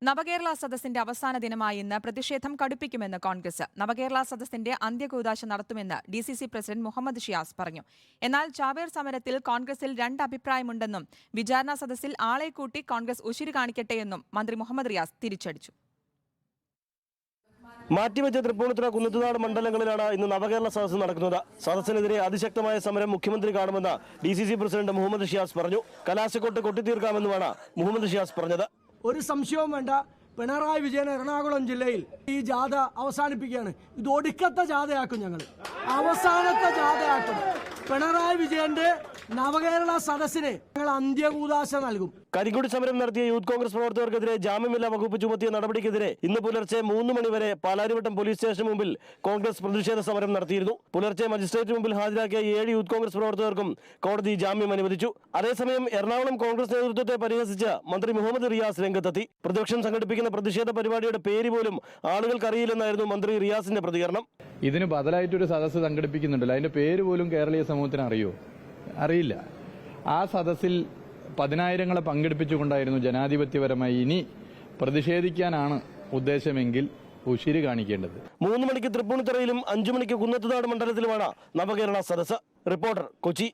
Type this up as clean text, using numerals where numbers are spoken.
നവകേരള സദസ്സിന്റെ അവസാന ദിനമായി ഇന്ന് പ്രതിഷേധം കടുപ്പിക്കുമെന്ന് കോൺഗ്രസ്. നവകേരള സദസ്സിന്റെ അന്ത്യകൂദാശ നടത്തുമെന്ന് DCC പ്രസിഡന്റ് മുഹമ്മദ് ഷിയാസ് പറഞ്ഞു. എന്നാൽ ചാവേർ സമരത്തിൽ കോൺഗ്രസിൽ രണ്ട് അഭിപ്രായമുണ്ടെന്നും വിചാരണ സദസ്സിൽ ആളെ കൂട്ടി കോൺഗ്രസ് ഉശിര് കാണിക്കട്ടെയെന്നും മന്ത്രി മുഹമ്മദ് റിയാസ് തിരിച്ചടിച്ചു. മാറ്റിവെച്ച തൃപ്പൂണിത്തുറ, കുന്നത്തുനാട് മണ്ഡലങ്ങളിലാണ് ഇന്ന് നവകേരള സദസ്സ് നടക്കുന്നത്. സദസ്സിനെതിരെ അതിശക്തമായ സമരം മുഖ്യമന്ത്രി കാണുമെന്ന് DCC പ്രസിഡന്റ് മുഹമ്മദ് ഷിയാസ് പറഞ്ഞു. കലാശക്കൊട്ട് കൊട്ടിത്തീർക്കാമെന്നുമാണ് മുഹമ്മദ് ഷിയാസ് പറഞ്ഞത്. ഒരു സംശയവും വേണ്ട, പിണറായി വിജയൻ എറണാകുളം ജില്ലയിൽ ഈ ജാഥ അവസാനിപ്പിക്കുകയാണ്. ഇത് ഒടുക്കത്തെ ജാഥയാക്കും, ഞങ്ങൾ അവസാനത്തെ ജാഥയാക്കും. പിണറായി വിജയന്റെ നവകേരള സദസ്സിന് ഞങ്ങൾ അന്ത്യകൂദാശ നൽകും. കരിങ്കൊടി സമരം നടത്തിയ യൂത്ത് കോൺഗ്രസ് പ്രവർത്തകർക്കെതിരെ ജാമ്യമില്ലാ വകുപ്പ് ചുമത്തിയ നടപടിക്കെതിരെ ഇന്ന് പുലർച്ചെ 3 മണിവരെ പാലാരിവട്ടം പോലീസ് സ്റ്റേഷന് മുമ്പിൽ കോൺഗ്രസ് പ്രതിഷേധ സമരം നടത്തിയിരുന്നു. പുലർച്ചെ മജിസ്ട്രേറ്റ് മുമ്പിൽ ഹാജരാക്കിയ 7 യൂത്ത് കോൺഗ്രസ് പ്രവർത്തകർക്കും കോടതി ജാമ്യം അനുവദിച്ചു. അതേസമയം എറണാകുളം കോൺഗ്രസ് നേതൃത്വത്തെ പരിഹസിച്ച് മന്ത്രി മുഹമ്മദ് റിയാസ് രംഗത്തെത്തി. പ്രതിപക്ഷം സംഘടിപ്പിക്കുന്ന പ്രതിഷേധ പരിപാടിയുടെ പേര് പോലും ആളുകൾക്കറിയില്ലെന്നായിരുന്നു മന്ത്രി റിയാസിന്റെ പ്രതികരണം. ഇതിന് ബദലായിട്ടൊരു സദസ്സ് സംഘടിപ്പിക്കുന്നുണ്ടല്ലോ, അതിന്റെ പേര് പോലും കേരളീയ സമൂഹത്തിന് അറിയില്ല. ആ സദസ്സിൽ 10,000ങ്ങളെ പങ്കെടുപ്പിച്ചുകൊണ്ടായിരുന്നു ജനാധിപത്യപരമായി ഇനി പ്രതിഷേധിക്കാനാണ് ഉദ്ദേശമെങ്കിൽ ഉശിര് കാണിക്കേണ്ടത്. 3 മണിക്ക് തൃപ്പൂണിത്തുറയിലും 5 മണിക്ക് കുന്നത്തുനാട് മണ്ഡലത്തിലുമാണ് നവകേരള സദസ്സ്. റിപ്പോർട്ടർ, കൊച്ചി.